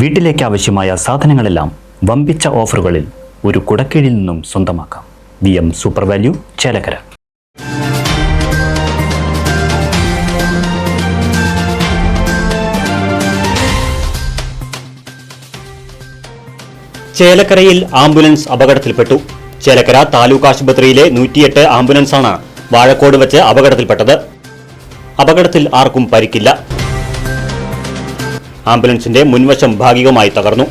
വീട്ടിലേക്ക് ആവശ്യമായ സാധനങ്ങളെല്ലാം വമ്പിച്ച ഓഫറുകളിൽ ഒരു കുടക്കീഴിൽ നിന്നും സ്വന്തമാക്കാം. VM super value, Chelakkara. ചേലക്കരയിൽ ആംബുലൻസ് അപകടത്തിൽപ്പെട്ടു. ചേലക്കര താലൂക്ക് ആശുപത്രിയിലെ 108 ആംബുലൻസാണ് വാഴക്കോട് വെച്ച് അപകടത്തിൽപ്പെട്ടത്. അപകടത്തിൽ ആർക്കും പരിക്കില്ല. ആംബുലൻസിന്റെ മുൻവശം ഭാഗികമായി തകർന്നു.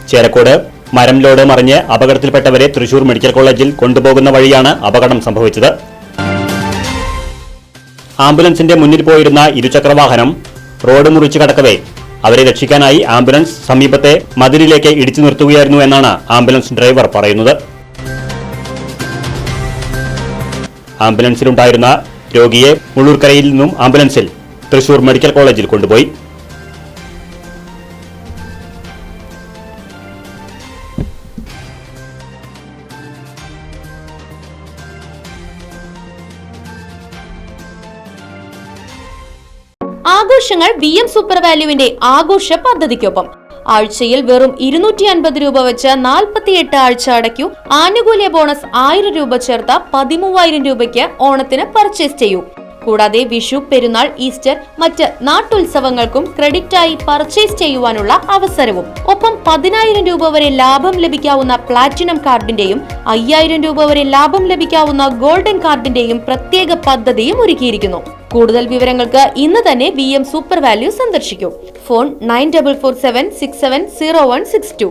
ചേലക്കോട് മരം ലോഡ് മറിഞ്ഞ് അപകടത്തിൽപ്പെട്ടവരെ തൃശൂർ മെഡിക്കൽ കോളേജിൽ കൊണ്ടുപോകുന്ന വഴിയാണ് അപകടം സംഭവിച്ചത്. ആംബുലൻസിന്റെ മുന്നിൽ പോയിരുന്ന ഇരുചക്രവാഹനം റോഡ് മുറിച്ചു കടക്കവേ അവരെ രക്ഷിക്കാനായി ആംബുലൻസ് സമീപത്തെ മതിലിലേക്ക് ഇടിച്ചു നിർത്തുകയായിരുന്നു എന്നാണ് ആംബുലൻസ് ഡ്രൈവർ പറയുന്നത്. ആംബുലൻസിലുണ്ടായിരുന്ന രോഗിയെ മുള്ളൂർക്കരയിൽ നിന്നും ആംബുലൻസിൽ തൃശൂർ മെഡിക്കൽ കോളേജിൽ കൊണ്ടുപോയി. ആഘോഷങ്ങൾ VM സൂപ്പർ വാല്യൂവിന്റെ ആഘോഷ പദ്ധതിക്കൊപ്പം ആഴ്ചയിൽ വെറും 250 രൂപ വെച്ച് 48 ആഴ്ച അടയ്ക്കൂ. ആനുകൂല്യ ബോണസ് 1000 രൂപ ചേർത്ത 13000 രൂപയ്ക്ക് ഓണത്തിന് പർച്ചേസ് ചെയ്യൂ. കൂടാതെ വിഷു, പെരുന്നാൾ, ഈസ്റ്റർ, മറ്റ് നാട്ടുത്സവങ്ങൾക്കും ക്രെഡിറ്റായി പർച്ചേസ് ചെയ്യുവാനുള്ള അവസരവും. ഒപ്പം 10000 രൂപ വരെ ലാഭം ലഭിക്കാവുന്ന പ്ലാറ്റിനം കാർഡിന്റെയും 5000 രൂപ വരെ ലാഭം ലഭിക്കാവുന്ന ഗോൾഡൻ കാർഡിന്റെയും പ്രത്യേക പദ്ധതിയും ഒരുക്കിയിരിക്കുന്നു. കൂടുതൽ വിവരങ്ങൾക്ക് ഇന്ന് തന്നെ VM സൂപ്പർ വാല്യൂ സന്ദർശിക്കൂ. ഫോൺ 9447670162.